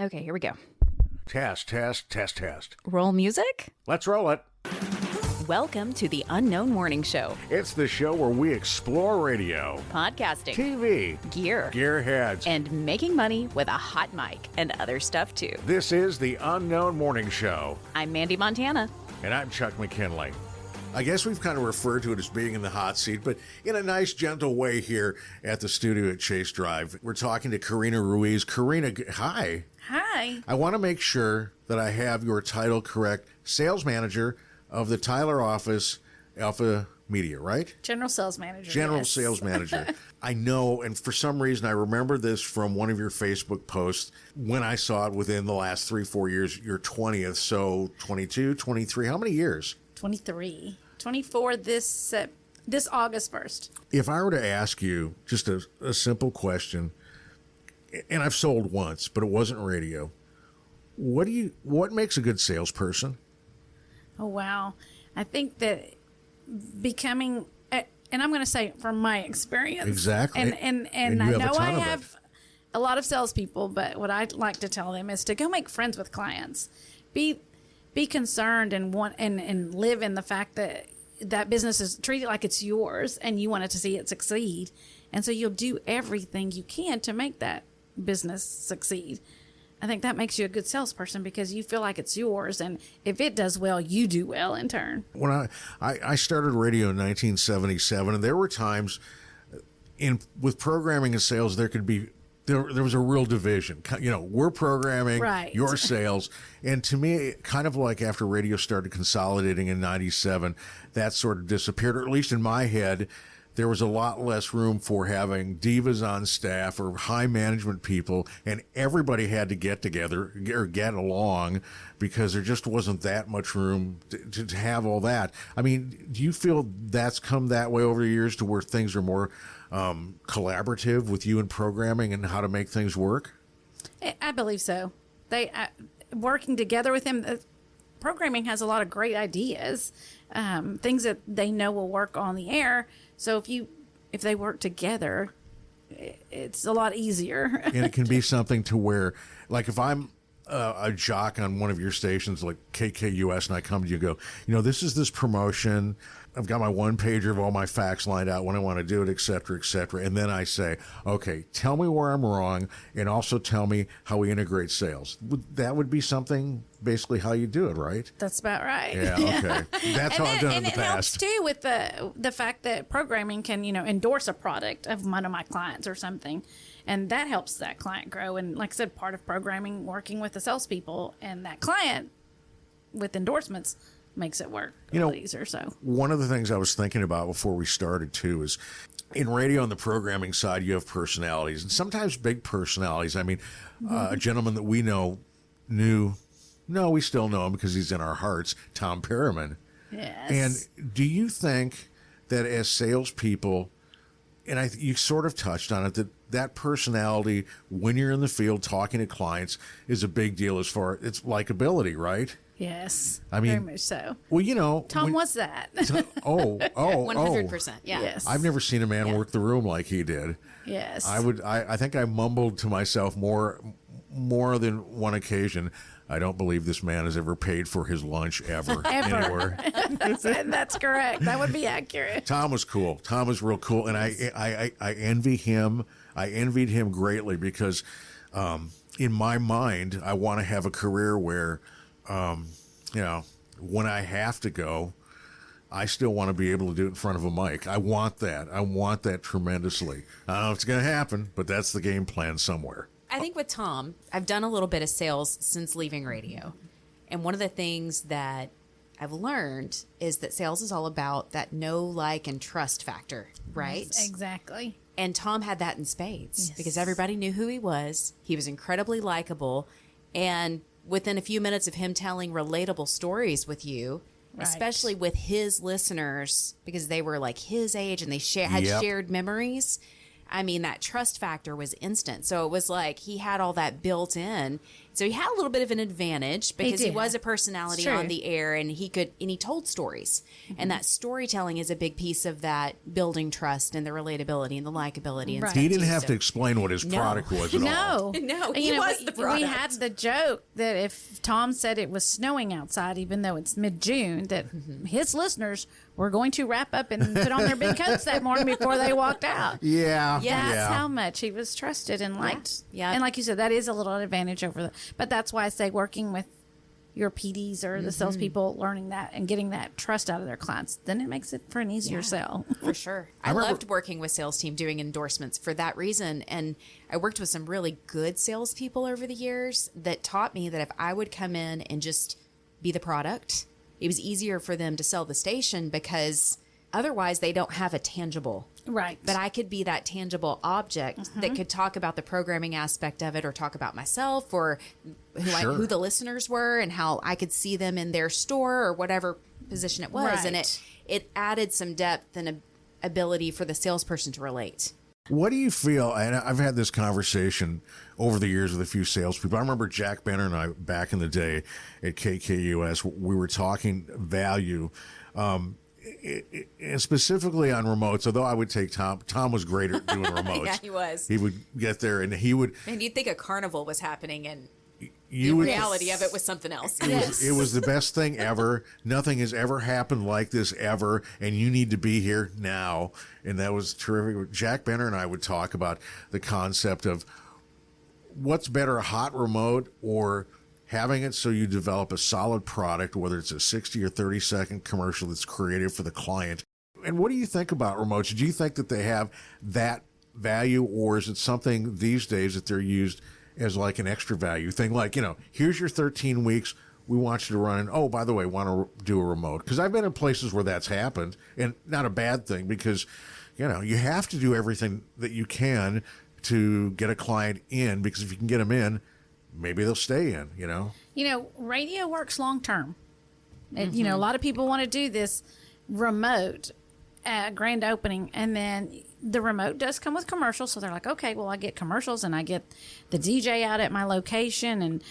Okay, here we go. Test, test, test, test. Roll music? Let's roll it. Welcome to the Unknown Morning Show. It's the show where we explore radio, Podcasting, TV, gear, gearheads, and making money with a hot mic and other stuff too. This is the Unknown Morning Show. I'm Mandee Montana. And I'm Chuck McKinley. I guess we've kind of referred to it as being in the hot seat, but in a nice, gentle way here at the studio at Chase Drive. We're talking to Corinna Ruiz. Corinna, hi. Hi. I want to make sure that I have your title correct. Sales manager of the Tyler office, Alpha Media, right? General sales manager. General yes. sales manager. I know, and for some reason I remember this from one of your Facebook posts when I saw it within the last 3-4 years, your 20th. So 22, 23, how many years? 23. 24 this August 1st. If I were to ask you just a simple question, and I've sold once, but it wasn't radio, what makes a good salesperson? Oh, wow. I think that becoming, and I'm going to say from my experience. Exactly. And I know I have a lot of salespeople, but what I'd like to tell them is to go make friends with clients. Be concerned and live in the fact that business is treated like it's yours and you want it to see it succeed. And so you'll do everything you can to make that business succeed. I think that makes you a good salesperson because you feel like it's yours. And if it does well, you do well in turn. When I started radio in 1977, and there were times with programming and sales, there was a real division. You know, we're programming, right. Your sales. And to me, kind of like after radio started consolidating in 97, that sort of disappeared, or at least in my head, there was a lot less room for having divas on staff or high management people, and everybody had to get together or get along because there just wasn't that much room to have all that. I mean, do you feel that's come that way over the years to where things are more collaborative with you in programming and how to make things work? I believe so. Working together with him, programming has a lot of great ideas, things that they know will work on the air. So if they work together, it's a lot easier. And it can be something to where, like if I'm a jock on one of your stations like KKUS and I come to you and go, this is this promotion. I've got my one pager of all my facts lined out when I want to do it, et cetera, et cetera. And then I say, okay, tell me where I'm wrong and also tell me how we integrate sales. That would be something, basically how you do it, right? That's about right. Yeah, okay. That's how I've done it in the past. And it helps too with the fact that programming can, endorse a product of one of my clients or something. And that helps that client grow. And like I said, part of programming, working with the salespeople and that client with endorsements makes it work a little easier. So one of the things I was thinking about before we started too is in radio on the programming side, you have personalities and sometimes big personalities. I mean, a gentleman that we we still know him because he's in our hearts, Tom Perriman. Yes. And do you think that as salespeople, and you sort of touched on it, that personality, when you're in the field talking to clients, is a big deal as far as its likability, right? Yes. I mean, very much so. Well, Tom was that. 100%. Yeah. Yes. I've never seen a man work the room like he did. Yes. I think I mumbled to myself more than one occasion. I don't believe this man has ever paid for his lunch ever. Anywhere. That's correct. That would be accurate. Tom was cool. Tom was real cool, and I envy him. I envied him greatly because, in my mind, I want to have a career where, when I have to go, I still want to be able to do it in front of a mic. I want that. I want that tremendously. I don't know if it's going to happen, but that's the game plan somewhere. I think with Tom, I've done a little bit of sales since leaving radio. And one of the things that I've learned is that sales is all about that know, like, and trust factor, right? Yes, exactly. And Tom had that in spades Yes. because everybody knew who he was. He was incredibly likable. And within a few minutes of him telling relatable stories with you, Right. especially with his listeners, because they were like his age and they had shared memories, I mean, that trust factor was instant. So it was like he had all that built in. So he had a little bit of an advantage because he was a personality on the air, and he told stories. And that storytelling is a big piece of that building trust and the relatability and the likability. And he didn't have to explain what his product was at all. No, he was the product. We had the joke that if Tom said it was snowing outside, even though it's mid-June, that his listeners were going to wrap up and put on their big coats that morning before they walked out. That's how much he was trusted and liked. Yeah. And like you said, that is a little advantage over but that's why I say working with your PDs or the salespeople, learning that and getting that trust out of their clients, then it makes it for an easier sell. For sure. I loved working with sales team doing endorsements for that reason. And I worked with some really good salespeople over the years that taught me that if I would come in and just be the product, it was easier for them to sell the station because otherwise they don't have a tangible. Right. But I could be that tangible object that could talk about the programming aspect of it or talk about myself or who the listeners were and how I could see them in their store or whatever position it was. Right. And it added some depth and ability for the salesperson to relate. What do you feel? And I've had this conversation over the years with a few salespeople. I remember Jack Benner and I back in the day at KKUS, we were talking value. And specifically on remotes, although I would take Tom. Tom was great at doing remotes. Yeah, he was. He would get there and he would. And you'd think a carnival was happening, and the reality of it was something else. It was the best thing ever. Nothing has ever happened like this ever, and you need to be here now. And that was terrific. Jack Benner and I would talk about the concept of what's better, a hot remote or having it so you develop a solid product, whether it's a 60 or 30-second commercial that's creative for the client. And what do you think about remotes? Do you think that they have that value, or is it something these days that they're used as like an extra value thing? Like, here's your 13 weeks. We want you to run. And, oh, by the way, want to do a remote? Because I've been in places where that's happened, and not a bad thing because, you have to do everything that you can to get a client in, because if you can get them in, maybe they'll stay in, radio works long term. A lot of people want to do this remote at grand opening, and then the remote does come with commercials. So they're like, okay, well, I get commercials and I get the DJ out at my location. And,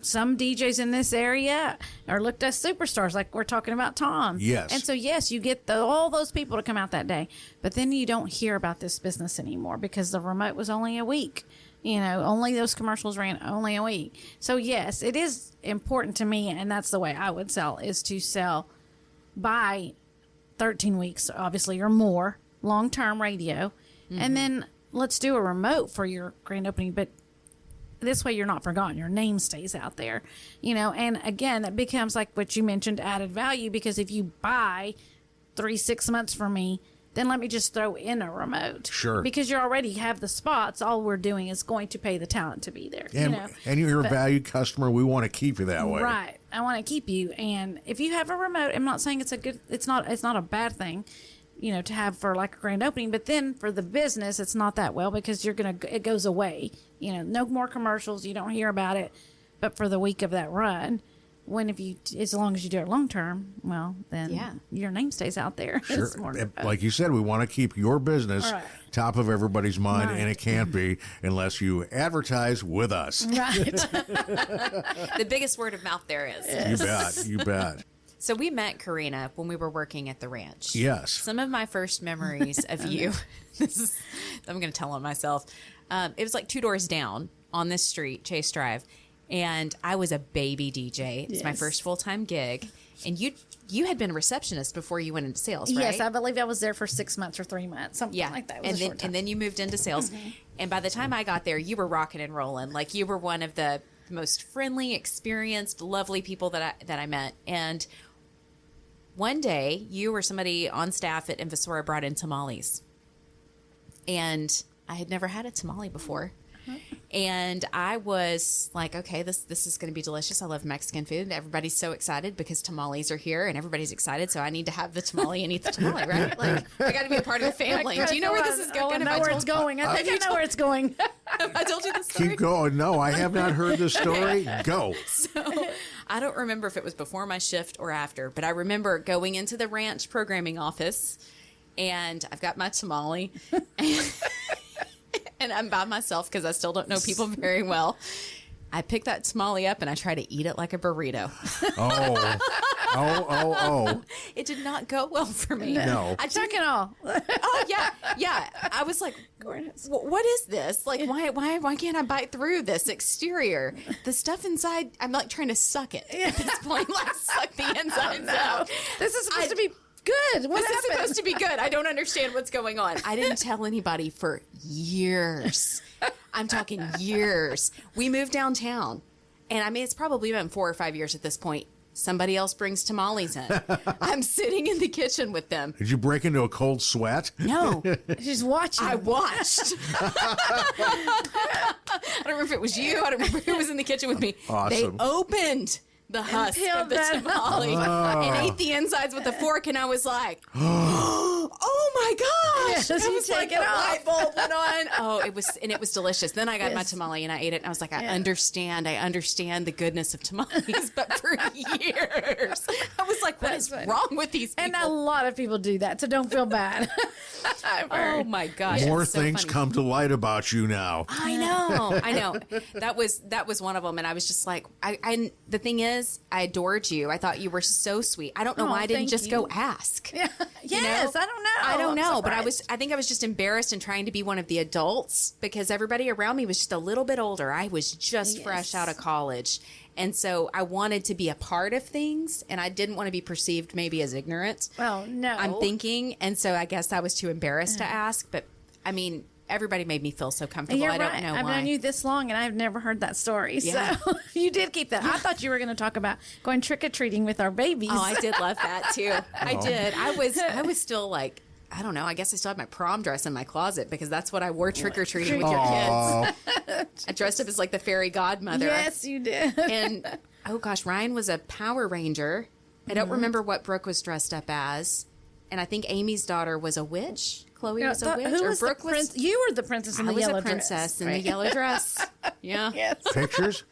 some DJs in this area are looked as superstars, like we're talking about Tom. Yes. And so, yes, you get all those people to come out that day. But then you don't hear about this business anymore because the remote was only a week. Only those commercials ran only a week. So, yes, it is important to me, and that's the way I would sell, is to sell by 13 weeks, obviously, or more, long-term radio. And then let's do a remote for your grand opening. But this way you're not forgotten. Your name stays out there. And, again, that becomes like what you mentioned, added value, because if you buy 6 months from me, then let me just throw in a remote. Sure. Because you already have the spots. All we're doing is going to pay the talent to be there. And you're a valued customer. We want to keep you that way. Right. I want to keep you. And if you have a remote, I'm not saying it's not a bad thing, to have for like a grand opening. But then for the business, it's not that well because it goes away. No more commercials. You don't hear about it. But for the week of that run, as long as you do it long term, well, then your name stays out there. Sure. Like you said, we want to keep your business top of everybody's mind, and it can't be unless you advertise with us. Right. The biggest word of mouth there is. You bet. So we met Corinna when we were working at the ranch. Yes. Some of my first memories of you, I'm going to tell on myself. It was like 2 doors down on this street, Chase Drive. And I was a baby DJ. It's my first full-time gig. And you had been a receptionist before you went into sales, right? Yes, I believe I was there for 6 months or 3 months, something like that. And then you moved into sales. And by the time I got there, you were rocking and rolling. Like, you were one of the most friendly, experienced, lovely people that I met. And one day, you or somebody on staff at Invasora brought in tamales. And I had never had a tamale before. And I was like, okay, this is going to be delicious. I love Mexican food. Everybody's so excited because tamales are here and everybody's excited. So I need to have the tamale and eat the tamale, right? Like, I got to be a part of the family. Do you know where this is going? I know where it's going. I think I know where it's going. I told you the story. Keep going. No, I have not heard the story. Go. So I don't remember if it was before my shift or after, but I remember going into the ranch programming office and I've got my tamale. and I'm by myself because I still don't know people very well. I pick that tamale up and I try to eat it like a burrito. Oh. It did not go well for me. No. I Chuck and all. Oh yeah. I was like, what is this? Like, why can't I bite through this exterior? The stuff inside, I'm like trying to suck it at this point, like suck the insides out. This is supposed to be good. What This is happened? supposed to be good. I don't understand what's going on. I didn't tell anybody for years. I'm talking years. We moved downtown, and I mean, it's probably been 4 or 5 years at this point. Somebody else brings tamales in. I'm sitting in the kitchen with them. Did you break into a cold sweat? No, She's watching. I watched. I don't remember if it was you. I don't remember who was in the kitchen with me. Awesome. They opened the husk of the peeled that tamale and ate the insides with a fork, and I was like, "Oh my gosh!" Yes, it you was like take it the off. light bulb went on. Oh, it was delicious. Then I got my tamale and I ate it, and I was like, I understand the goodness of tamales, but for years, I was like, what is wrong with these people? And a lot of people do that, so don't feel bad. Oh my gosh! More it's so things funny. come to light about you now. I know. That was one of them, and I was just like, I the thing is, I adored you. I thought you were so sweet. I don't know Oh, why I didn't thank just you. go ask. Yeah. You know? Yes, I don't know. I don't I'm know, but surprised. I think I was just embarrassed and trying to be one of the adults because everybody around me was just a little bit older. I was just fresh out of college. And so I wanted to be a part of things, and I didn't want to be perceived maybe as ignorant. Oh, no. I'm thinking, and so I guess I was too embarrassed to ask, but I mean, everybody made me feel so comfortable. You're I don't right. know I've why. known you this long, and I've never heard that story. Yeah. So you did keep that. I thought you were going to talk about going trick or treating with our babies. Oh, I did love that too. I did. I was still like, I don't know. I guess I still have my prom dress in my closet because that's what I wore trick or treating with your kids. I dressed up as like the fairy godmother. Yes, you did. And oh gosh, Ryan was a Power Ranger. I don't remember what Brooke was dressed up as, and I think Amy's daughter was a witch. Chloe was a witch, Who or was Brooke the was. You were the princess in I the was yellow a princess dress. in the yellow dress. Yeah. Yes. Pictures?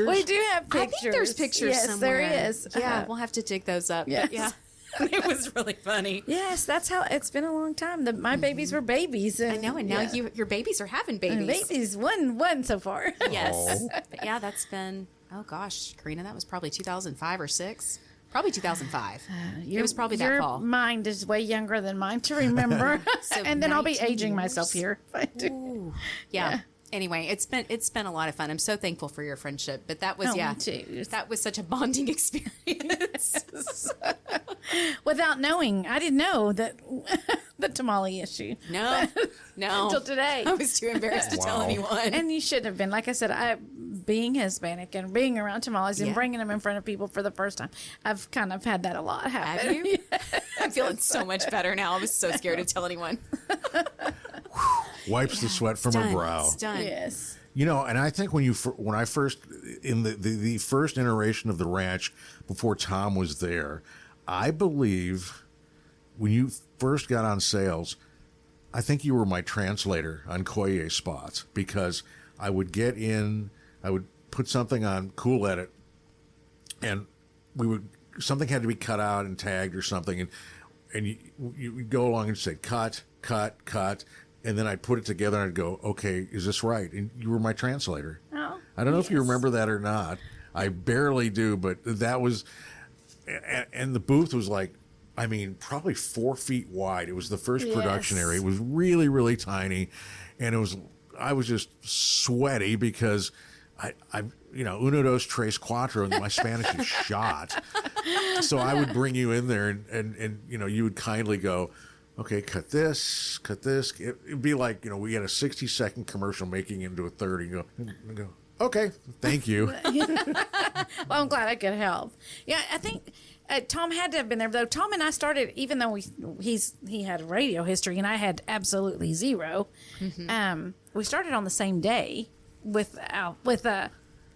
We do have pictures. I think there's pictures yes, somewhere. there is. Yeah, we'll have to dig those up. Yes. But yeah. It was really funny. Yes, that's how it's been a long time. My babies were babies. And, I know, and now your babies are having babies. babies, one so far. Yes. Oh. But yeah, that's been, oh gosh, Corinna, that was probably 2005 or 6. Probably 2005. It was probably that Your fall. mind is way younger than mine to remember. So and then I'll be 19 aging years. myself here. If I do. Ooh. Yeah. Anyway, it's been a lot of fun. I'm so thankful for your friendship. But that was, Oh, yeah, me too. that was such a bonding experience. Without knowing, I didn't know that the tamale issue. No. Until today. I was too embarrassed to tell Wow. anyone. And you shouldn't have been. Like I said, being Hispanic and being around tamales and Yeah. bringing them in front of people for the first time, I've kind of had that a lot happen. Have you? I'm feeling so much better now. I was so scared to tell anyone. Wipes the sweat from her Done. brow. It's done. Yes. You know, and I think when I first in the first iteration of the ranch before Tom was there, I believe when you first got on sales, I think you were my translator on Koye spots because I would get in, I would put something on Cool Edit, and something had to be cut out and tagged or something, and you would go along and say cut, and then I'd put it together and I'd go, okay, is this right? And you were my translator. Oh, I don't know if you remember that or not. I barely do, but that was, and the booth was like, I mean, probably 4 feet wide. It was the first production Yes. area. It was really, really tiny, and I was just sweaty because I uno dos tres cuatro, and my Spanish is shot. So I would bring you in there, and you would kindly go, okay, cut this. It'd be like, we had a 60-second commercial making into a 30. You go, okay, thank you. Well, I'm glad I could help. Yeah, I think Tom had to have been there, though. Tom and I started, even though he had a radio history and I had absolutely zero. Mm-hmm. We started on the same day with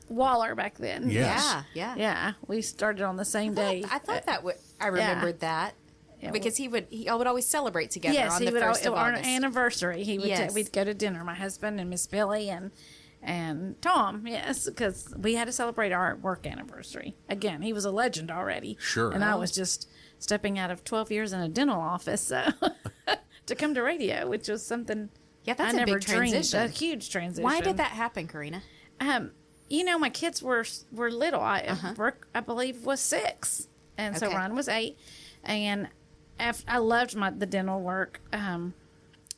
Waller back then. Yes. Yeah, we started on the same day. I thought that I remembered that. Yeah, Because he would always celebrate together Yes, on he the would. 1st of Our August. anniversary, he would. Yes. We'd go to dinner. My husband and Miss Billy and Tom. Yes, because we had to celebrate our work anniversary. Again, he was a legend already. Sure. And I was just stepping out of 12 years in a dental office, so to come to radio, which was something Yeah, that's I a never big transition. A huge transition. Why did that happen, Corinna? My kids were little. Brooke, I believe, was 6, and so Ryan was 8. And I loved the dental work.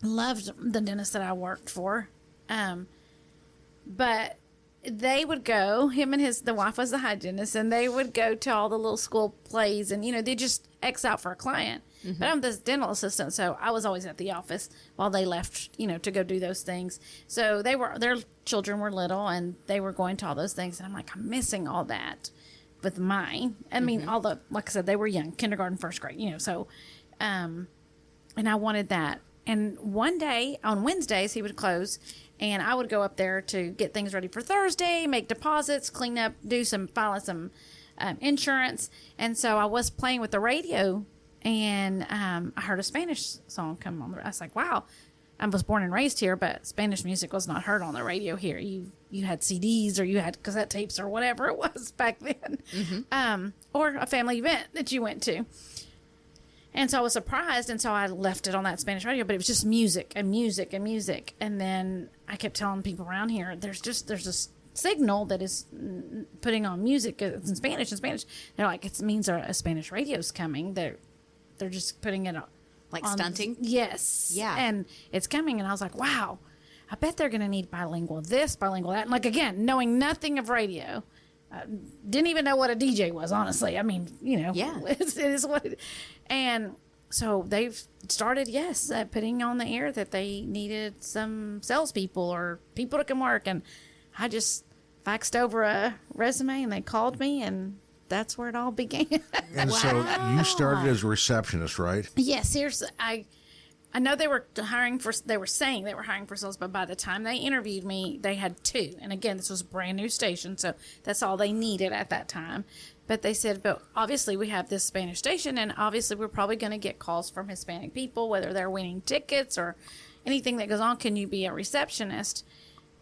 Loved the dentist that I worked for. But they would go, him and the wife was the hygienist, and they would go to all the little school plays, and they just X out for a client. Mm-hmm. But I'm this dental assistant, so I was always at the office while they left, to go do those things. So their children were little, and they were going to all those things, and I'm like, I'm missing all that with mine. I mean, like I said, they were young, kindergarten, first grade, so, and I wanted that. And one day, on Wednesdays, he would close, and I would go up there to get things ready for Thursday, make deposits, clean up, filing some insurance. And so I was playing with the radio, and I heard a Spanish song come on. I was like, wow. I was born and raised here, but Spanish music was not heard on the radio here. You had CDs, or you had cassette tapes, or whatever it was back then, or a family event that you went to. And so I was surprised, and so I left it on that Spanish radio, but it was just music and music and music. And then I kept telling people around here, there's a signal that is putting on music in Spanish. They're like, it means a Spanish radio's coming. They're just putting it on. Like stunting? Yes. Yeah. And it's coming, and I was like, wow, I bet they're going to need bilingual this, bilingual that. And like, again, knowing nothing of radio. Didn't even know what a DJ was, honestly. I mean, yeah. it is what it, and so they've started, putting on the air that they needed some salespeople or people that can work. And I just faxed over a resume, and they called me, and that's where it all began. And so you started as a receptionist, right? Yes. I know they were saying they were hiring for sales, but by the time they interviewed me, they had 2. And again, this was a brand new station, so that's all they needed at that time. But they said, but obviously we have this Spanish station, and obviously we're probably going to get calls from Hispanic people, whether they're winning tickets or anything that goes on. Can you be a receptionist?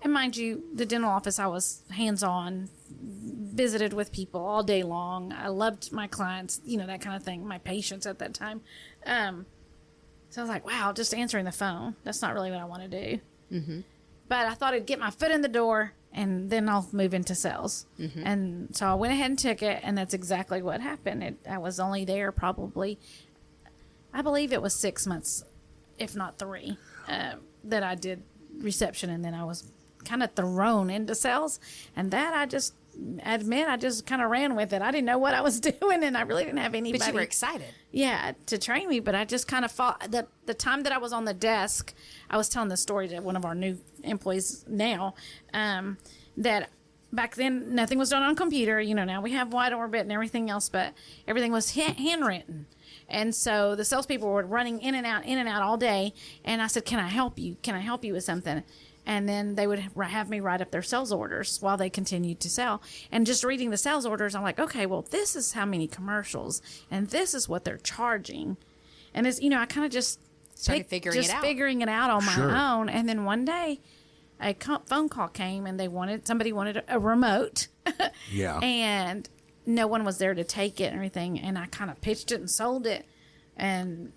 And mind you, the dental office, I was hands-on, visited with people all day long. I loved my clients, that kind of thing, my patients at that time. So I was like, wow, just answering the phone. That's not really what I want to do. Mm-hmm. But I thought I'd get my foot in the door, and then I'll move into sales. Mm-hmm. And so I went ahead and took it, and that's exactly what happened. I was only there probably, I believe it was 6 months, if not 3, that I did reception, and then I was kind of thrown into sales. And that I just kind of ran with it. I didn't know what I was doing, and I really didn't have anybody. But you were excited. Yeah, to train me, but I just kind of fought. The time that I was on the desk, I was telling the story to one of our new employees now, that back then nothing was done on computer. Now we have Wide Orbit and everything else, but everything was handwritten. And so the salespeople were running in and out all day. And I said, can I help you? Can I help you with something? And then they would have me write up their sales orders while they continued to sell. And just reading the sales orders, I'm like, okay, well, this is how many commercials, and this is what they're charging. And it's, I kind of just started figuring it out on my own. And then one day, a phone call came, and somebody wanted a remote. Yeah. And no one was there to take it and everything. And I kind of pitched it and sold it. And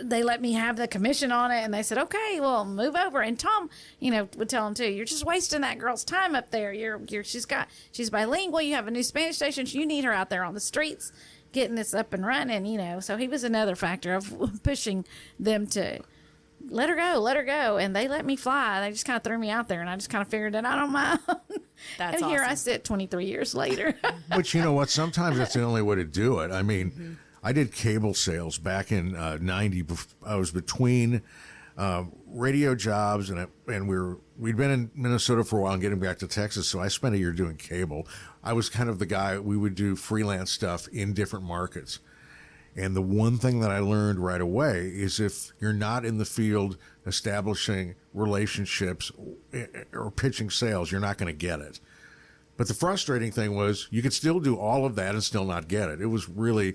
they let me have the commission on it, and they said, okay, well, move over. And Tom, would tell him too, you're just wasting that girl's time up there. She's bilingual. You have a new Spanish station. You need her out there on the streets getting this up and running, So he was another factor of pushing them to let her go. And they let me fly. They just kind of threw me out there, and I just kind of figured it out on my own. That's and awesome. Here I sit 23 years later. But you know what? Sometimes that's the only way to do it. I mean, I did cable sales back in 90. I was between radio jobs, and we'd been in Minnesota for a while and getting back to Texas, so I spent a year doing cable. I was kind of the guy, we would do freelance stuff in different markets. And the one thing that I learned right away is if you're not in the field establishing relationships or pitching sales, you're not going to get it. But the frustrating thing was you could still do all of that and still not get it. It was really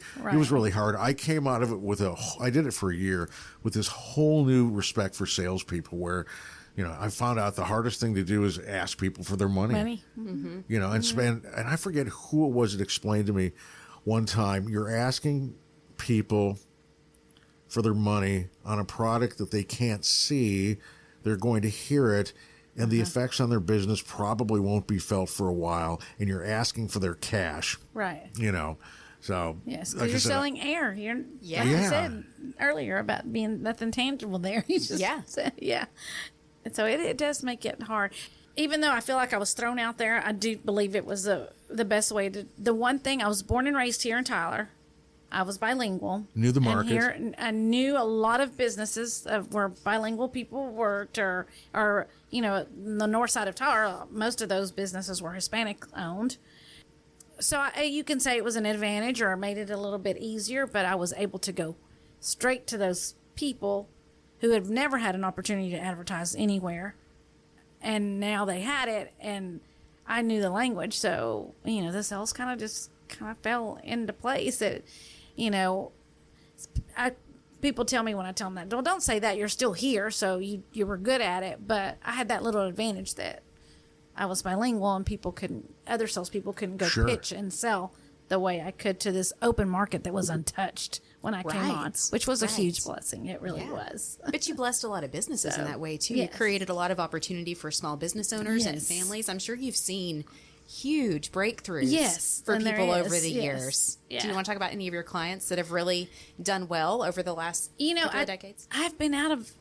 hard. I came out of it I did it for a year with this whole new respect for salespeople where, I found out the hardest thing to do is ask people for their money. Mm-hmm. And spend, and I forget who it was that explained to me one time, you're asking people for their money on a product that they can't see they're going to hear it, and the effects on their business probably won't be felt for a while, and you're asking for their cash. Right. You know, so. Yes, because you're selling air. You're, like Yeah. you said earlier about being nothing tangible there. You just said, And so it does make it hard. Even though I feel like I was thrown out there, I do believe it was the best way to. The one thing, I was born and raised here in Tyler. I was bilingual. Knew the market. And here, I knew a lot of businesses where bilingual people worked, or you know, the north side of Tyler, most of those businesses were Hispanic owned. So you can say it was an advantage or made it a little bit easier, but I was able to go straight to those people who had never had an opportunity to advertise anywhere. And now they had it, and I knew the language. So, you know, the sales kind of fell into place. That, you know, people tell me when I tell them that, well, don't say that, you're still here, so you were good at it. But I had that little advantage that I was bilingual, and other salespeople couldn't go pitch and sell the way I could to this open market that was untouched when I came on, which was a huge blessing. It really was. But you blessed a lot of businesses in that way too. You created a lot of opportunity for small business owners and families. I'm sure you've seen huge breakthroughs for people over the years. Yeah. Do you want to talk about any of your clients that have really done well over the last couple of decades? I've been out of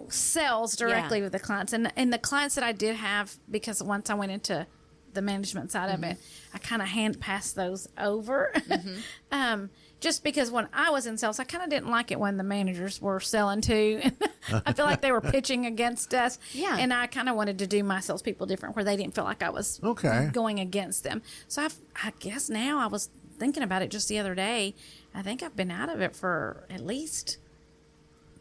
sales directly with the clients, and the clients that I did have, because once I went into the management side of it, I kind of hand passed those over. Just because when I was in sales, I kind of didn't like it when the managers were selling too. I feel like they were pitching against us. Yeah. And I kind of wanted to do my salespeople different, where they didn't feel like I was going against them. So I guess now, I was thinking about it just the other day, I think I've been out of it for at least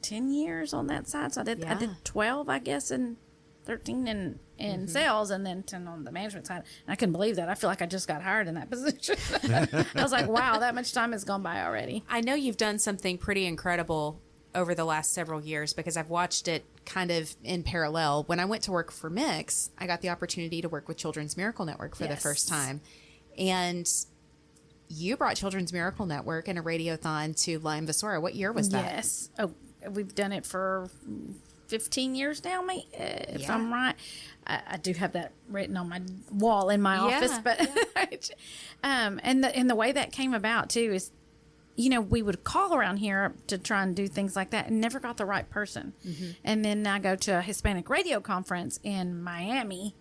10 years on that side. So I did 12, I guess, and 13 in sales, and then 10 on the management side. And I couldn't believe that. I feel like I just got hired in that position. I was like, wow, that much time has gone by already. I know you've done something pretty incredible over the last several years, because I've watched it kind of in parallel. When I went to work for Mix, I got the opportunity to work with Children's Miracle Network for the first time. And you brought Children's Miracle Network and a radiothon to La Invasora. What year was that? Yes. Oh, we've done it for 15 years now, mate, if I'm right. I do have that written on my wall in my office, but and the way that came about too is, we would call around here to try and do things like that and never got the right person. And then I go to a Hispanic radio conference in Miami,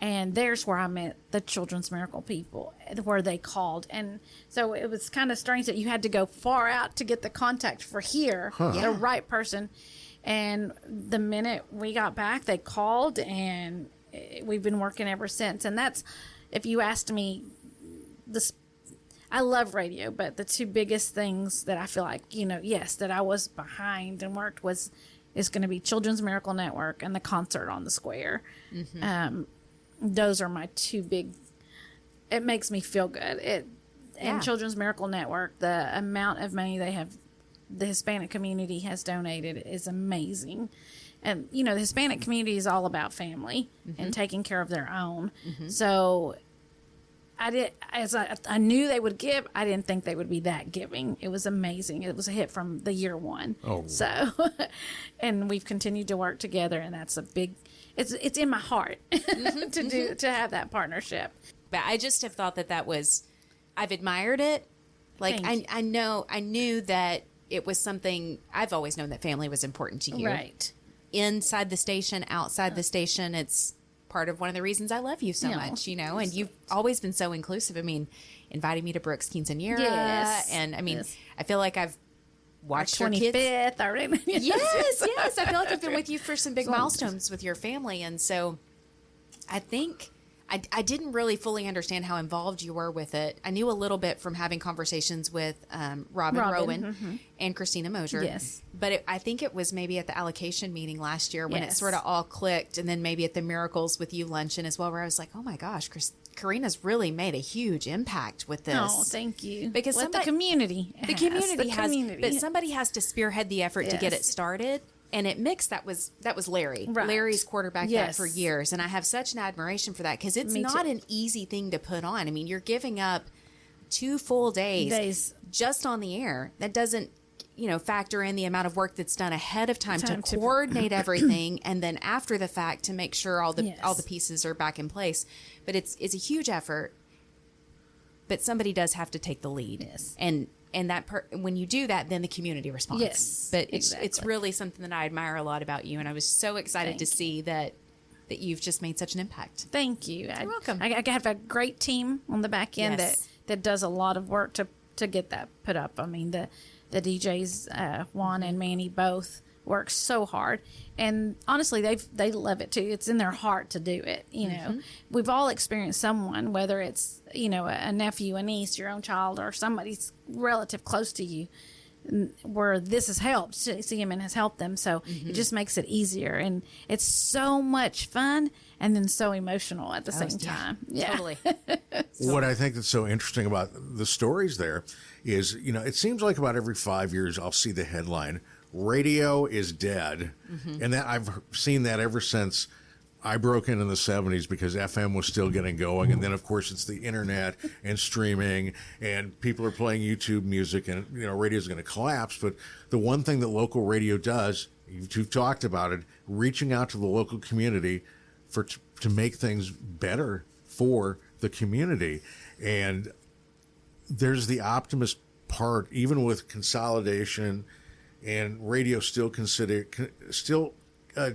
and there's where I met the Children's Miracle people, where they called. And so it was kind of strange that you had to go far out to get the contact for here, the right person. And the minute we got back, they called, and we've been working ever since. And that's, if you asked me, I love radio, but the two biggest things that I feel like, that I was behind and worked is going to be Children's Miracle Network and the concert on the square. Those are my two big, it makes me feel good. And Children's Miracle Network, the amount of money the Hispanic community has donated is amazing. And, the Hispanic community is all about family and taking care of their own. So I knew they would give. I didn't think they would be that giving. It was amazing. It was a hit from the year one. Oh. So, and we've continued to work together, and that's a big, it's in my heart to have that partnership. But I just have thought that was, I've admired it. Like, I knew that it was something, I've always known that family was important to you. Right. Inside the station, outside the station, it's part of one of the reasons I love you so much, and you've always been so inclusive. I mean, inviting me to Brooks Quinceañera. Yes. And I mean, I feel like I've watched your kids. 25th already. Yes. I feel like I've been with you for some big milestones with your family. And so I think I didn't really fully understand how involved you were with it. I knew a little bit from having conversations with Robin Rowan and Christina Mosier. Yes. But I think it was maybe at the allocation meeting last year when it sort of all clicked, and then maybe at the Miracles with You luncheon as well, where I was like, oh my gosh, Corinna's really made a huge impact with this. Oh, thank you. Because the community but somebody has to spearhead the effort to get it started. And at Mix, that was Larry. Right. Larry's quarterbacked that for years. And I have such an admiration for that, because it's not an easy thing to put on. I mean, you're giving up 2 full days just on the air. That doesn't, factor in the amount of work that's done ahead of time to coordinate everything, and then after the fact to make sure all the pieces are back in place. But it's a huge effort. But somebody does have to take the lead. Yes. And when you do that, then the community responds. Yes. But it's really something that I admire a lot about you, and I was so excited to see that you've just made such an impact. Thank you. You're welcome. I have a great team on the back end that does a lot of work to get that put up. I mean, the DJs, Juan and Manny, both work so hard, and honestly, they love it too. It's in their heart to do it. We've all experienced someone, whether it's a nephew, a niece, your own child, or somebody's relative close to you, where this has helped. CMN has helped them, so it just makes it easier, and it's so much fun, and then so emotional at the same time. Yeah, totally. What I think that's so interesting about the stories there is, it seems like about every 5 years I'll see the headline, radio is dead. And that I've seen that ever since I broke in the 70s, because FM was still getting going. And then, of course, it's the internet and streaming, and people are playing YouTube music, and, radio is going to collapse. But the one thing that local radio does, you've talked about it, reaching out to the local community to make things better for the community. And there's the optimist part, even with consolidation and radio still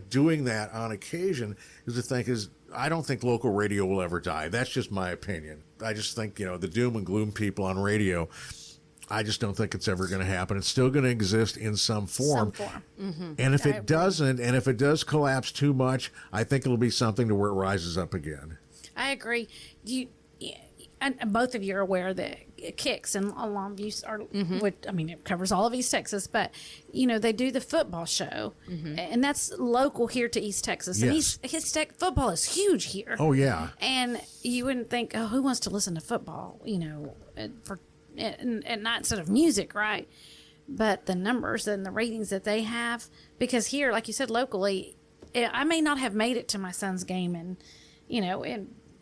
doing that on occasion, I don't think local radio will ever die. That's just my opinion. I just think, the doom and gloom people on radio, I just don't think it's ever going to happen. It's still going to exist in some form. And if it doesn't, and if it does collapse too much, I think it'll be something to where it rises up again. I agree. And both of you are aware that Kicks and Longview are, it covers all of East Texas, but, they do the football show, and that's local here to East Texas. Yes. And East Texas football is huge here. Oh, yeah. And you wouldn't think, who wants to listen to football, and not instead of music, right? But the numbers and the ratings that they have, because here, like you said, locally, I may not have made it to my son's game and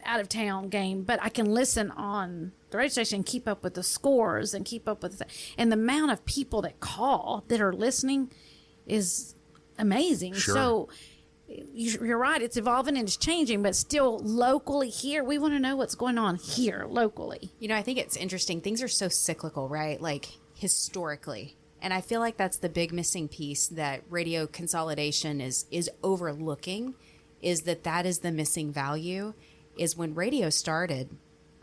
out of town game, but I can listen on the radio station and keep up with the scores and keep up with and the amount of people that call that are listening is amazing. Sure. So you're right, it's evolving and it's changing, but still locally here, we want to know what's going on here locally. I think it's interesting. Things are so cyclical, right? Like historically. And I feel like that's the big missing piece that radio consolidation is overlooking, is that is the missing value. Is when radio started,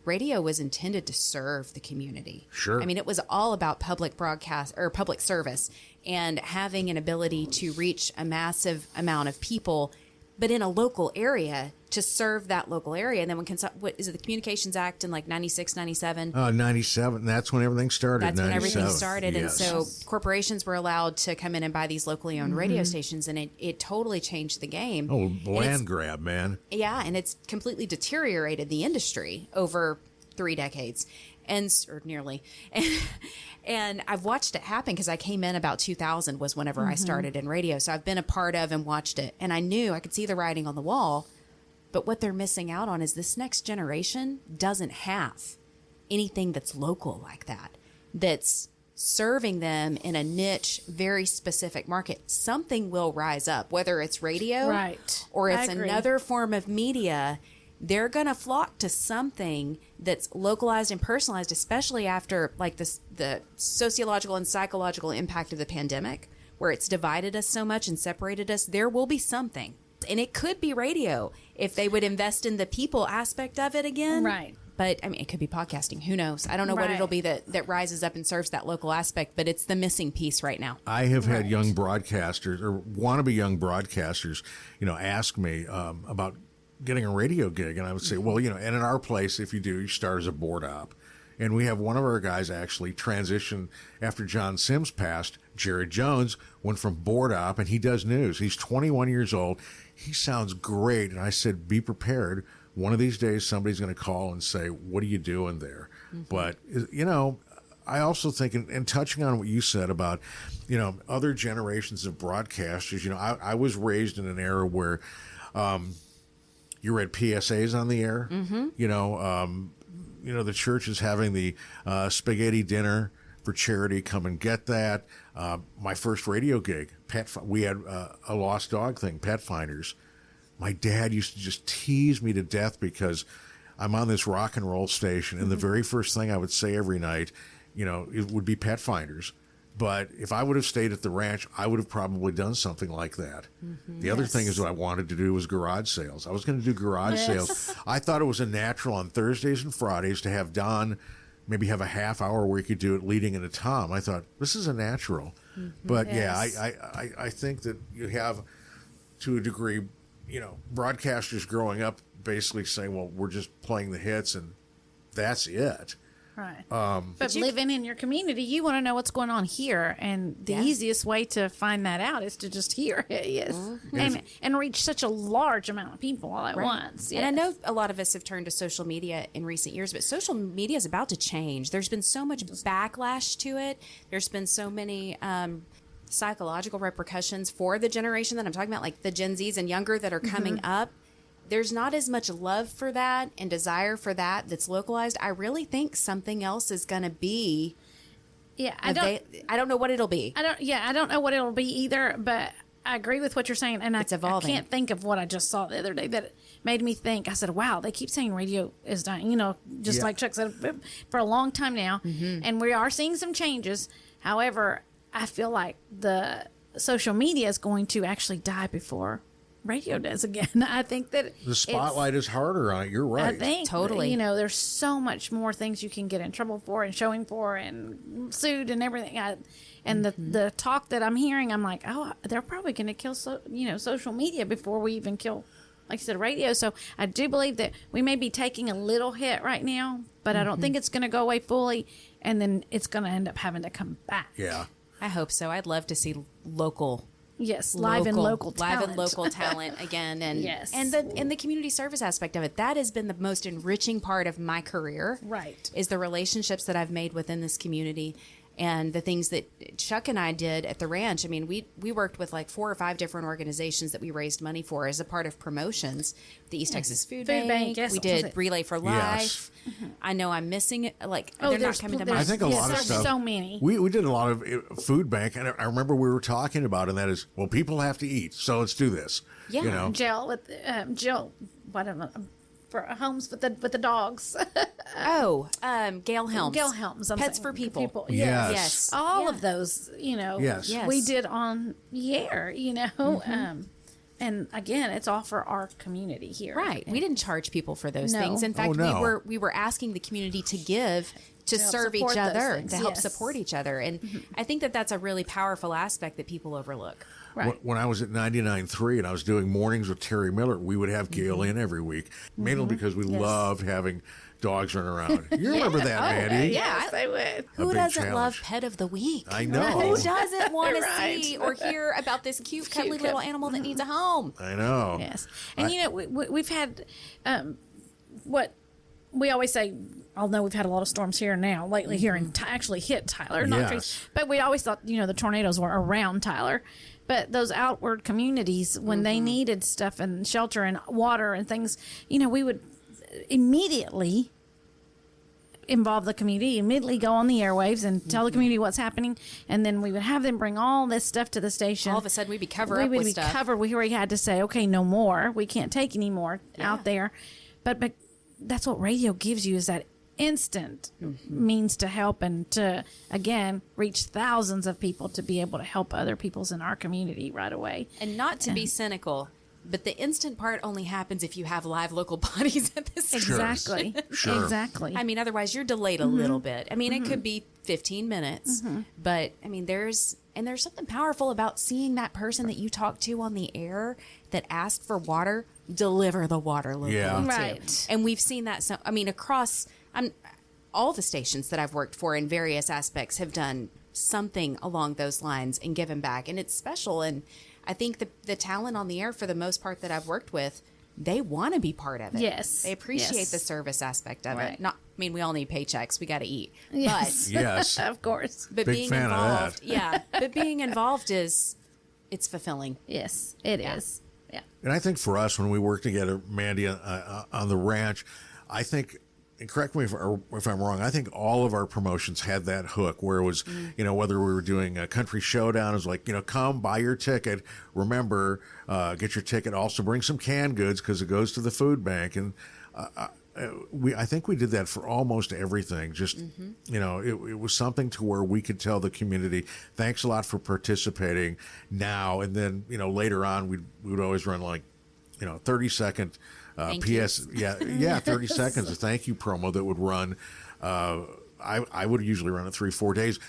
radio was intended to serve the community. Sure. I mean, it was all about public broadcast or public service and having an ability to reach a massive amount of people, but in a local area to serve that local area. And then when what is it, the Communications Act in like 96, 97? 97. That's when everything started. That's when everything 97. started. Yes. And so corporations were allowed to come in and buy these locally owned radio stations, and it totally changed the game. Oh, land grab, man. Yeah, and it's completely deteriorated the industry over 3 decades, or nearly. And I've watched it happen because I came in about 2000 was whenever I started in radio. So I've been a part of and watched it. And I could see the writing on the wall. But what they're missing out on is this next generation doesn't have anything that's local like that, that's serving them in a niche, very specific market. Something will rise up, whether it's radio or it's another form of media. They're going to flock to something that's localized and personalized, especially after like the sociological and psychological impact of the pandemic, where it's divided us so much and separated us. There will be something. And it could be radio if they would invest in the people aspect of it again. Right. But I mean, it could be podcasting. Who knows? I don't know what it'll be that rises up and serves that local aspect, but it's the missing piece right now. I have had young broadcasters or wannabe young broadcasters, ask me about getting a radio gig. And I would say, well, and in our place, if you do, you start as a board op. And we have one of our guys actually transition after John Sims passed. Jared Jones went from board op, and he does news. He's 21 years old. He sounds great. And I said, be prepared. One of these days, somebody's going to call and say, what are you doing there? But, I also think, and touching on what you said about, other generations of broadcasters, I was raised in an era where you read PSAs on the air. The church is having the spaghetti dinner for charity, come and get that. My first radio gig, we had a lost dog thing, Pet Finders. My dad used to just tease me to death because I'm on this rock and roll station, and the very first thing I would say every night, it would be Pet Finders. But if I would have stayed at the ranch, I would have probably done something like that. The other thing is what I wanted to do was garage sales. I was going to do garage sales. I thought it was a natural on Thursdays and Fridays to have Don maybe have a half hour where he could do it leading into Tom. I thought, this is a natural. But I think that you have, to a degree, broadcasters growing up basically saying, well, we're just playing the hits and that's it. Right. But living in your community, you want to know what's going on here. And the easiest way to find that out is to just hear it. Yes. And reach such a large amount of people all at once. Yes. And I know a lot of us have turned to social media in recent years, but social media is about to change. There's been so much backlash to it. There's been so many psychological repercussions for the generation that I'm talking about, like the Gen Zs and younger that are coming up. There's not as much love for that and desire for that that's localized. I really think something else is going to be. Yeah, I don't know what it'll be. I don't know what it'll be either, but I agree with what you're saying. And it's evolving. I can't think of what I just saw the other day that made me think. I said, wow, they keep saying radio is dying, just like Chuck said, for a long time now. And we are seeing some changes. However, I feel like the social media is going to actually die before radio does again. I think that the spotlight is harder on it. You're right. I think totally. There's so much more things you can get in trouble for and showing for and sued and everything. And the talk that I'm hearing, I'm like, oh, they're probably going to kill social media before we even kill, like I said, radio. So I do believe that we may be taking a little hit right now, but I don't think it's going to go away fully, and then it's going to end up having to come back. Yeah, I hope so. I'd love to see local. Yes, live and local talent again, and yes, and the community service aspect of it. That has been the most enriching part of my career. Right, is the relationships that I've made within this community, and the things that Chuck and I did at the ranch. I mean, we worked with like 4 or 5 different organizations that we raised money for as a part of promotions. The East Texas Food Bank. Yes, we did Relay for Life. I know I'm missing it. Like they're not coming to mind. I think a lot of stuff. So many. We did a lot of food bank, and I remember we were talking about, and that is, well, people have to eat, so let's do this. Yeah, Jill with Jill. Whatever. For homes with the dogs. Gail Helms. Gail Helms. Pets for People. Yes. All of those, Yes. we did on the air, and again, it's all for our community here. Right. We didn't charge people for those No. things. In fact, no. we were asking the community to give to help serve each support those other, things, to help yes. support each other. And I think that that's a really powerful aspect that people overlook. Right. When I was at 99.3 and I was doing mornings with Terry Miller, we would have Gail in every week, mainly because we loved having dogs run around. You remember that, Mandy? Yes, I would. Who big doesn't challenge. love Pet of the Week? I know. Who doesn't want to Right. see or hear about this cute, cuddly little animal that needs a home? I know. Yes. And, we've had what we always say, although we've had a lot of storms here now lately here and actually hit Tyler. Yes. But we always thought, the tornadoes were around Tyler. But those outward communities, when they needed stuff and shelter and water and things, we would immediately involve the community, immediately go on the airwaves and tell the community what's happening. And then we would have them bring all this stuff to the station. All of a sudden, we'd be covered we up would with be stuff. covered. We already had to say, okay, no more. We can't take any more out there. But that's what radio gives you, is that instant means to help and to, again, reach thousands of people to be able to help other peoples in our community right away. And not to be cynical, but the instant part only happens if you have live local bodies at the station. Exactly. Sure. Exactly. I mean, otherwise you're delayed a little bit. I mean, it could be 15 minutes, but I mean, there's something powerful about seeing that person that you talk to on the air that asked for water deliver the water locally Yeah. too. Right. And we've seen that. So, I mean, across all the stations that I've worked for in various aspects have done something along those lines and given back, and it's special. And I think the talent on the air, for the most part that I've worked with, they want to be part of it. Yes. They appreciate Yes. the service aspect of Right. it. Not, I mean, we all need paychecks. We got to eat. Yes. Yes. Of course. But Big being fan of involved, that. yeah. But being involved it's fulfilling. Yes, it is. Yeah. And I think for us, when we work together, Mandy, on the ranch, I think and correct me if I'm wrong, I think all of our promotions had that hook where it was, whether we were doing a country showdown, it was like, come buy your ticket. Remember, get your ticket. Also bring some canned goods because it goes to the food bank. And I think we did that for almost everything. Just, it was something to where we could tell the community, thanks a lot for participating now. And then, later on, we would always run like, 30-second PS, 30 seconds of thank you promo that would run. I would usually run it 3-4 days.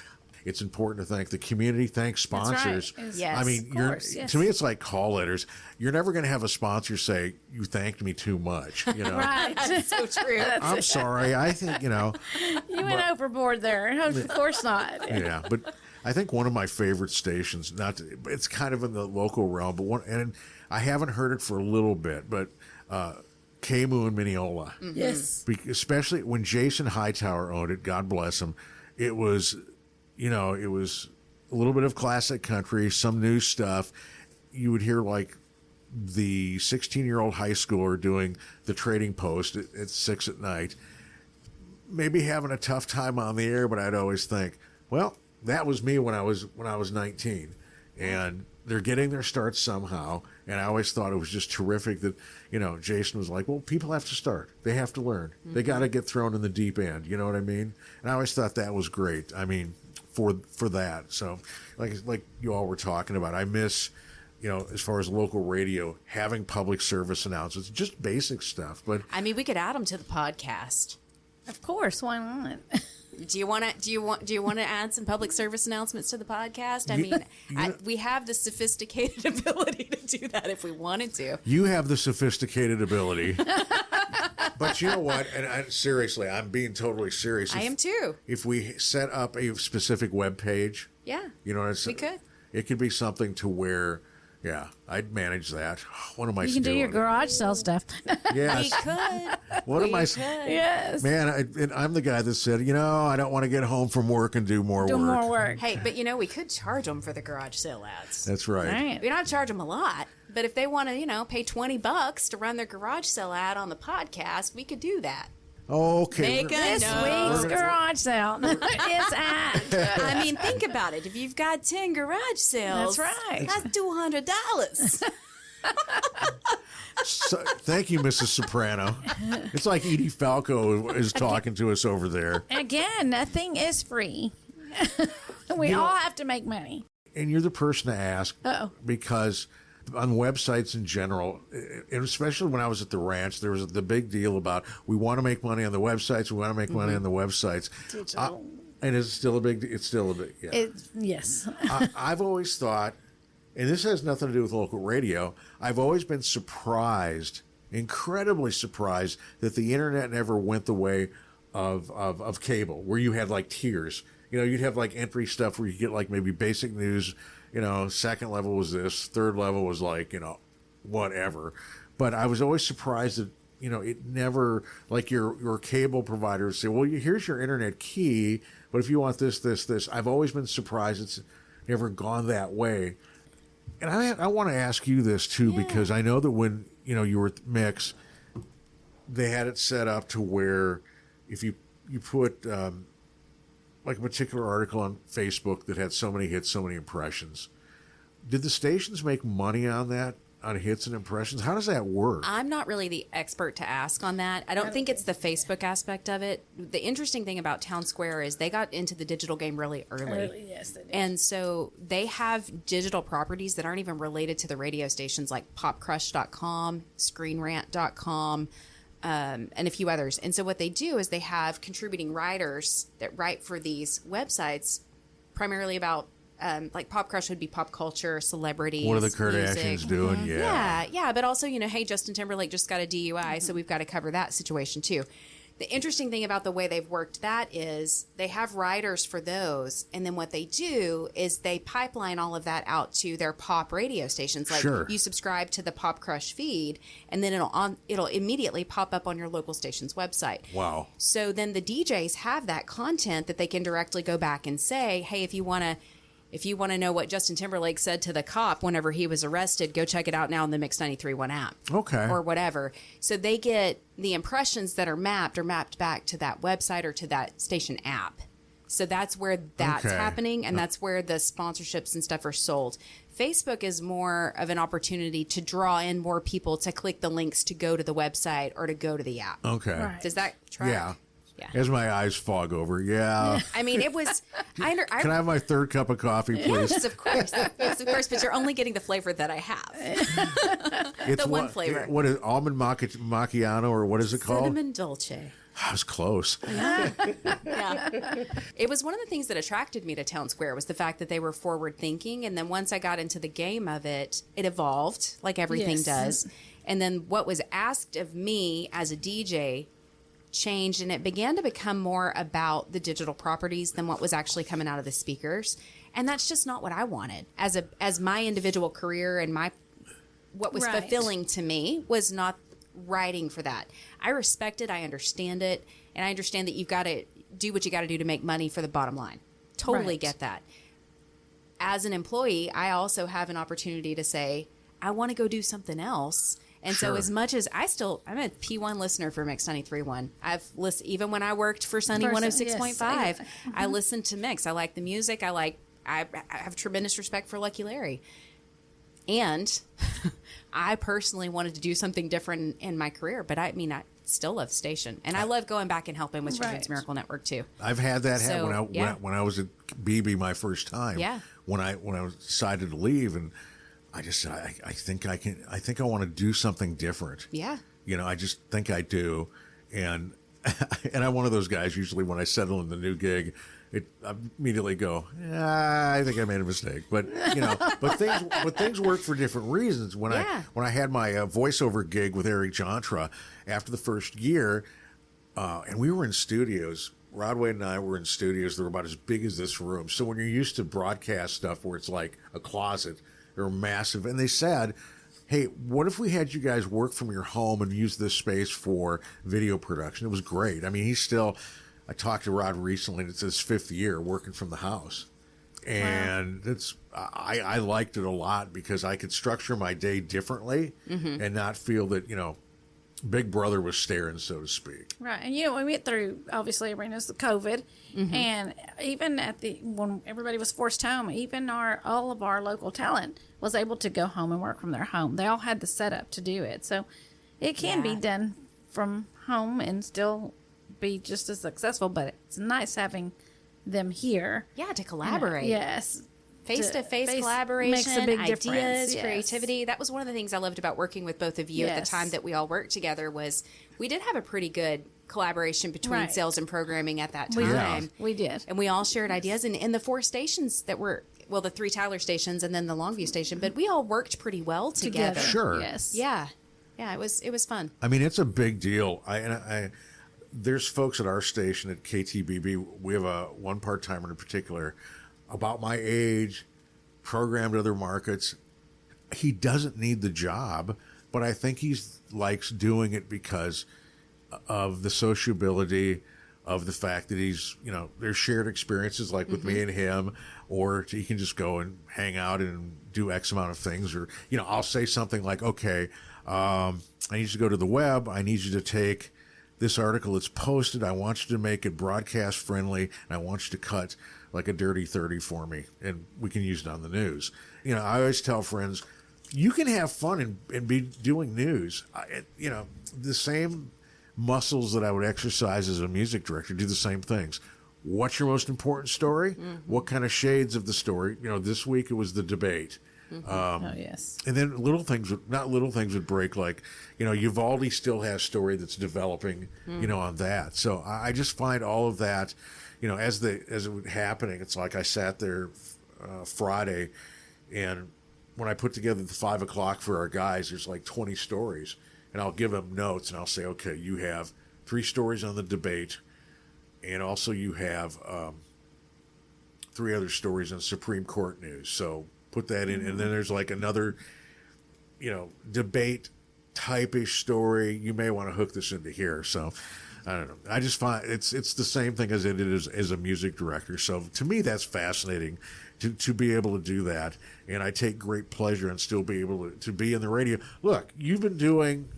It's important to thank the community, thank sponsors. That's right. Yes, I mean, to me, it's like call letters. You're never going to have a sponsor say, you thanked me too much. Right. That's so true. I'm sorry. I think, You went overboard there. Of course not. Yeah, but I think one of my favorite stations, it's kind of in the local realm, but and I haven't heard it for a little bit, but KMOO in Mineola. Mm-hmm. Yes. Especially when Jason Hightower owned it, God bless him, it was, it was a little bit of classic country, some new stuff. You would hear like the 16-year-old high schooler doing the trading post at 6 at night, maybe having a tough time on the air, but I'd always think, well, that was me when I was 19, and they're getting their start somehow. And I always thought it was just terrific that, Jason was like, well, people have to start. They have to learn. Mm-hmm. They got to get thrown in the deep end. You know what I mean? And I always thought that was great. I mean, for that. So like you all were talking about, I miss, as far as local radio, having public service announcements, just basic stuff. But I mean, we could add them to the podcast. Of course, why not? Do you want to add some public service announcements to the podcast? I mean, we have the sophisticated ability to do that if we wanted to. You have the sophisticated ability. But you know what? And seriously, I'm being totally serious. I am too. If we set up a specific web page, yeah, we could. It could be something to where, I'd manage that. What am I doing? You can do your garage sale stuff. Yes. We could. What am I? Yes. Man, I'm the guy that said, I don't want to get home from work and do more work. Hey, but we could charge them for the garage sale ads. That's right. We don't charge them a lot, but if they want to, pay $20 to run their garage sale ad on the podcast, we could do that. Okay. This week's garage sale is at. I mean, think about it. If you've got 10 garage sales, that's right. That's $200. So, thank you, Mrs. Soprano. It's like Edie Falco is talking to us over there. Again, nothing is free. We all have to make money. And you're the person to ask because on websites in general, and especially when I was at the ranch, there was the big deal about we want to make money on the websites. We want to make money on the websites. And it's still a big. Yeah. Yes. I've always thought, and this has nothing to do with local radio, I've always been surprised, incredibly surprised, that the internet never went the way of cable, where you had like tiers. You'd have like entry stuff where you get like maybe basic news. Second level was this, third level was like, whatever. But I was always surprised that, it never, like your cable provider would say, well, here's your internet key, but if you want this. I've always been surprised it's never gone that way. And I want to ask you this too, because I know that when, you were at Mix, they had it set up to where if you put, like a particular article on Facebook that had so many hits, so many impressions. Did the stations make money on that, on hits and impressions? How does that work? I'm not really the expert to ask on that. I don't think it's the Facebook aspect of it. The interesting thing about Town Square is they got into the digital game really early. Yes, they did. And so they have digital properties that aren't even related to the radio stations, like popcrush.com, screenrant.com, and a few others. And so what they do is they have contributing writers that write for these websites primarily about like Pop Crush would be pop culture, celebrities. What are the Kardashians music. doing? Yeah. But also, hey, Justin Timberlake just got a DUI, so we've got to cover that situation too. The interesting thing about the way they've worked that is they have writers for those, and then what they do is they pipeline all of that out to their pop radio stations. Like you subscribe to the Pop Crush feed, and then it'll immediately pop up on your local station's website. Wow. So then the DJs have that content that they can directly go back and say, hey, if you want to If you want to know what Justin Timberlake said to the cop whenever he was arrested, go check it out now in the Mix 93.1 app. Okay. Or whatever. So they get the impressions that are mapped back to that website or to that station app. So that's where that's happening, and that's where the sponsorships and stuff are sold. Facebook is more of an opportunity to draw in more people to click the links to go to the website or to go to the app. Okay. Right. Does that track? Yeah. Yeah. As my eyes fog over, yeah. I mean, it was. Can I have my third cup of coffee, please? Yes, of course. Yes, of course. But you're only getting the flavor that I have. It's the one flavor. What is almond macchiato, or what is it called? Cinnamon dolce. I was close. Yeah. It was one of the things that attracted me to Town Square was the fact that they were forward thinking. And then once I got into the game of it, it evolved like everything does. And then what was asked of me as a DJ changed, and it began to become more about the digital properties than what was actually coming out of the speakers. And that's just not what I wanted as my individual career, and what was fulfilling to me was not writing for that. I respect it, I understand it, and I understand that you've got to do what you got to do to make money for the bottom line. Totally get that. As an employee, I also have an opportunity to say, I want to go do something else. And so as much as I'm a P1 listener for Mix 93.1. I've listened, even when I worked for Sunny 106.5, I listened to Mix. I like the music. I have tremendous respect for Lucky Larry. And I personally wanted to do something different in my career, but I still love the station. And I love going back and helping with Children's Miracle Network too. I've had that when I was at BB my first time. Yeah. When I decided to leave, and I just said, I think I want to do something different. Yeah. I just think I do. And I'm one of those guys, usually when I settle in the new gig, I immediately go, I think I made a mistake. But, but things work for different reasons. When I had my voiceover gig with Eric Jantra after the first year, and we were in studios, Rod Wade and I were in studios that were about as big as this room. So when you're used to broadcast stuff where it's like a closet, they're massive. And they said, hey, what if we had you guys work from your home and use this space for video production? It was great. I mean, I talked to Rod recently, and it's his 5th year working from the house. And I liked it a lot because I could structure my day differently and not feel that, Big Brother was staring, so to speak. Right. And, we went through, obviously, arenas of COVID. And even when everybody was forced home, even all of our local talent was able to go home and work from their home. They all had the setup to do it. So it can be done from home and still be just as successful, but it's nice having them here. Yeah, to collaborate. Yes. Face-to-face collaboration, makes a big ideas, difference. creativity. That was one of the things I loved about working with both of you at the time that we all worked together was we did have a pretty good collaboration between sales and programming at that time. We did. And we all shared ideas. And in the 4 stations that were, the 3 Tyler stations and then the Longview station, but we all worked pretty well together. Sure. Yes. Yeah. Yeah, it was fun. I mean, it's a big deal. There's folks at our station at KTBB. We have one part-timer in particular, about my age, programmed other markets. He doesn't need the job, but I think he likes doing it because of the sociability, of the fact that he's, there's shared experiences like with me and him, or he can just go and hang out and do X amount of things. Or, I'll say something like, okay, I need you to go to the web. I need you to take this article that's posted. I want you to make it broadcast friendly, and I want you to cut like a dirty 30 for me, and we can use it on the news. I always tell friends, you can have fun and be doing news. The same muscles that I would exercise as a music director do the same things. What's your most important story? What kind of shades of the story? This week it was the debate. And then little things would break, like, Uvalde still has story that's developing, on that. So I just find all of that, as it was happening, it's like I sat there Friday, and when I put together the 5 o'clock for our guys, there's like 20 stories, and I'll give them notes, and I'll say, okay, you have 3 stories on the debate, and also you have 3 other stories on Supreme Court news. So put that in, and then there's like another, debate type-ish story. You may want to hook this into here. So I don't know. I just find it's the same thing as it is as a music director. So to me, that's fascinating to be able to do that. And I take great pleasure in still be able to be in the radio. Look, you've been doing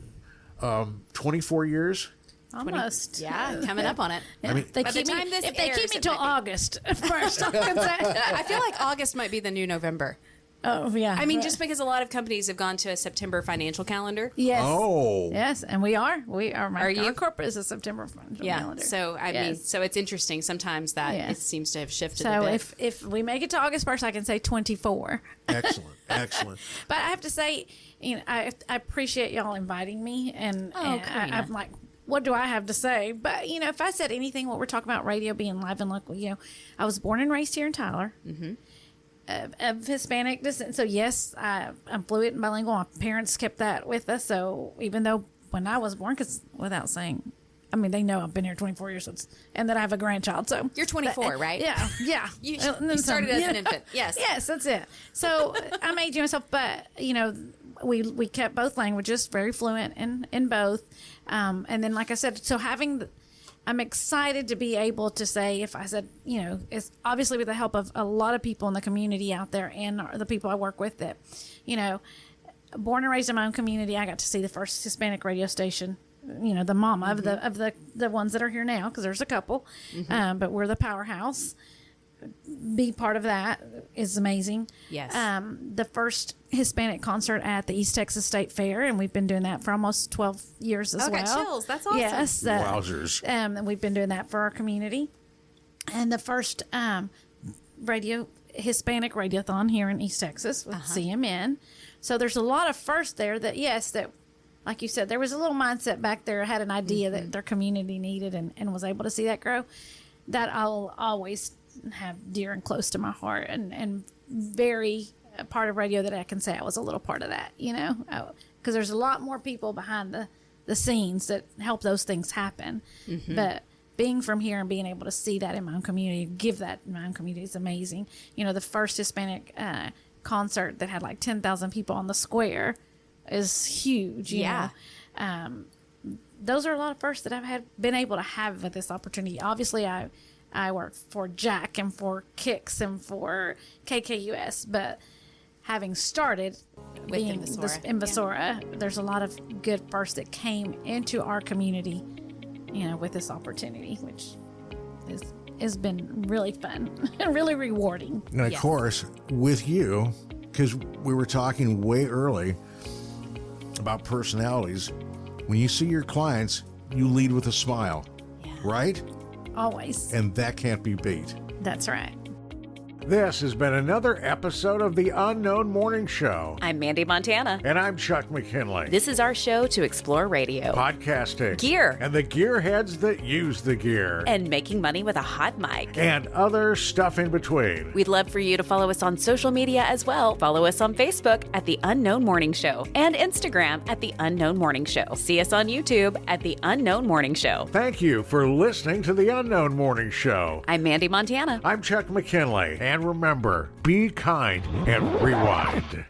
24 years. Almost. Yeah, coming up on it. Yeah. I mean, If they keep me till August first, I feel like August might be the new November. Oh, yeah. I mean, just because a lot of companies have gone to a September financial calendar. Yes. Oh. Yes, and we are. Are you? Our corporate is a September financial Yeah. calendar. So, I mean, so it's interesting sometimes that it seems to have shifted a So bit. if we make it to August 1st, I can say 24. Excellent. But I have to say, I appreciate y'all inviting me, and I'm like, what do I have to say? But if I said anything, what we're talking about, radio being live and local, I was born and raised here in Tyler, of Hispanic descent. So yes, I'm fluent and bilingual. My parents kept that with us. So even though when I was born, because without saying, I mean, they know I've been here 24 years, and that I have a grandchild. So You're 24, right? Yeah. You started as an infant. Yes. Yes, that's it. So I'm aging myself, but we kept both languages, very fluent in both. And then, like I said, so I'm excited to be able to say, if I said, it's obviously with the help of a lot of people in the community out there and the people I work with that, born and raised in my own community, I got to see the first Hispanic radio station, the mama of the ones that are here now, because there's a couple, but we're the powerhouse. Be part of that is amazing. Yes. The first Hispanic concert at the East Texas State Fair, and we've been doing that for almost 12 years as well. Got chills. That's awesome. Yes. Wowzers. And we've been doing that for our community. And the first Hispanic Radiothon here in East Texas with CMN. So there's a lot of firsts there that, like you said, there was a little mindset back there, had an idea that their community needed and was able to see that grow. That I'll always have dear and close to my heart, and very a part of radio that I can say I was a little part of that, because there's a lot more people behind the scenes that help those things happen. But being from here and being able to see that in my own community, give that in my own community is amazing. The first Hispanic concert that had like 10,000 people on the square is huge. You know? Those are a lot of firsts that I've been able to have with this opportunity. Obviously, I work for Jack and for Kicks and for KKUS, but having started being in Basora, there's a lot of good firsts that came into our community, with this opportunity, which has been really fun and really rewarding. And of course, with you, because we were talking way early about personalities, when you see your clients, you lead with a smile, right? Always. And that can't be beat. That's right. This has been another episode of The Unknown Morning Show. I'm Mandee Montana. And I'm Chuck McKinley. This is our show to explore radio, podcasting, gear, and the gearheads that use the gear, and making money with a hot mic, and other stuff in between. We'd love for you to follow us on social media as well. Follow us on Facebook at The Unknown Morning Show and Instagram at The Unknown Morning Show. See us on YouTube at The Unknown Morning Show. Thank you for listening to The Unknown Morning Show. I'm Mandee Montana. I'm Chuck McKinley. And remember, be kind and rewind.